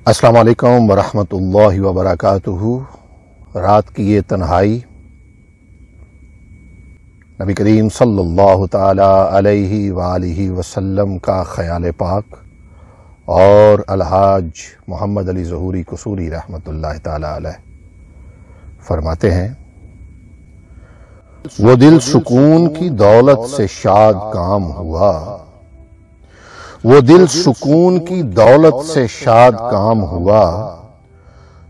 السلام علیکم ورحمۃ اللہ وبرکاتہ۔ رات کی یہ تنہائی نبی کریم صلی اللہ تعالی علیہ وآلہ وسلم کا خیال پاک اور الحاج محمد علی ظہوری قصوری رحمۃ اللہ تعالی علیہ فرماتے ہیں، وہ دل سکون کی دولت سے شاد کام ہوا، وہ دل سکون کی دولت سے شاد کام ہوا،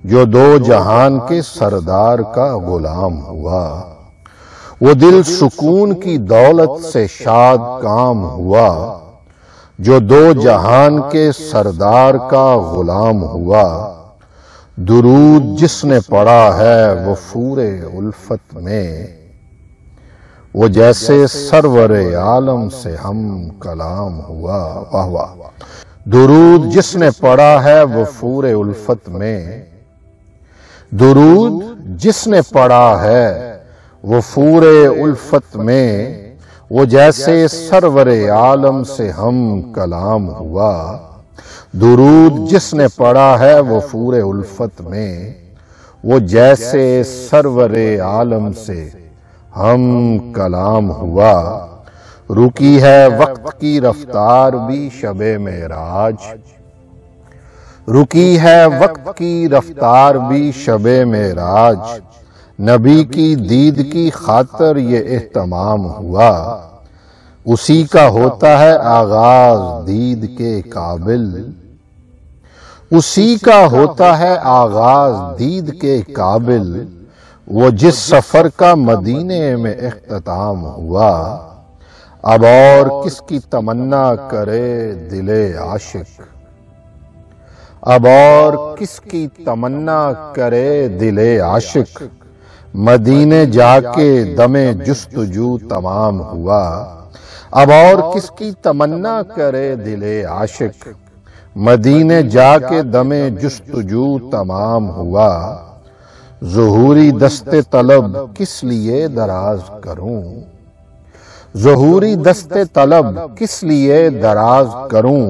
جو دو جہان کے سردار کا غلام ہوا۔ وہ دل سکون کی دولت سے شاد کام ہوا، جو دو جہان کے سردار کا غلام ہوا۔ درود جس نے پڑھا ہے وہ فور الفت میں، وہ جیسے سرور عالم سے ہم کلام ہوا۔ واہ واہ۔ درود جس نے پڑھا ہے وہ فور الفت میں، درود جس نے پڑھا ہے وہ فور الفت میں، وہ جیسے سرور عالم سے ہم کلام ہوا۔ درود جس نے پڑھا ہے وہ فور الفت میں، وہ جیسے سرور عالم سے ہم کلام ہوا۔ رکی ہے وقت کی رفتار بھی شب معراج، رکی ہے وقت کی رفتار بھی شب معراج، نبی کی دید کی خاطر یہ اہتمام ہوا۔ اسی کا ہوتا ہے آغاز دید کے قابل، اسی کا ہوتا ہے آغاز دید کے قابل، وہ جس سفر کا مدینے میں اختتام ہوا۔ اب اور کس کی تمنا کرے دل عاشق، اب اور کس کی تمنا کرے دل عاشق، مدینے جا کے دم جستجو تمام ہوا۔ اب اور کس کی تمنا کرے دل عاشق، مدینے جا کے دم جستجو تمام ہوا۔ ظہوری دست طلب کس لیے دراز کروں، ظہوری دست طلب کس لیے دراز کروں،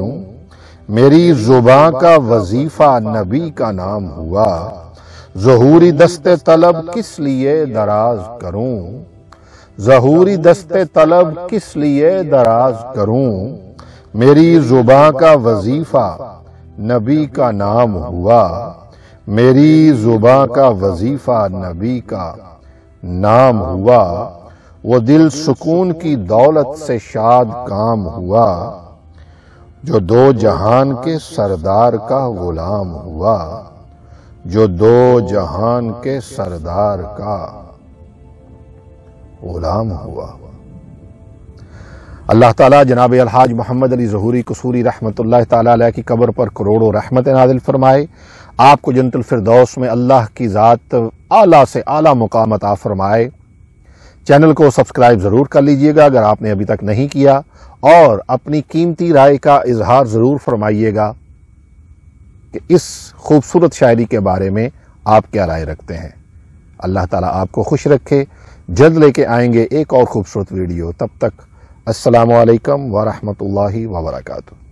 میری زباں کا وظیفہ نبی کا نام ہوا۔ ظہوری دست طلب کس لیے دراز کروں، ظہوری دست طلب کس لیے دراز کروں، میری زباں کا وظیفہ نبی کا نام ہوا۔ میری زباں کا وظیفہ نبی کا نام ہوا۔ وہ دل سکون کی دولت سے شاد کام ہوا، جو دو جہان کے سردار کا غلام ہوا، جو دو جہان کے سردار کا غلام ہوا۔ اللہ تعالیٰ جناب الحاج محمد علی ظہوری قصوری رحمۃ اللہ تعالی علیہ کی قبر پر کروڑوں رحمت نازل فرمائے، آپ کو جنت الفردوس میں اللہ کی ذات اعلیٰ سے اعلیٰ مقام عطا فرمائے۔ چینل کو سبسکرائب ضرور کر لیجئے گا اگر آپ نے ابھی تک نہیں کیا، اور اپنی قیمتی رائے کا اظہار ضرور فرمائیے گا کہ اس خوبصورت شاعری کے بارے میں آپ کیا رائے رکھتے ہیں۔ اللہ تعالیٰ آپ کو خوش رکھے۔ جلد لے کے آئیں گے ایک اور خوبصورت ویڈیو، تب تک السلام علیکم ورحمۃ اللہ وبرکاتہ۔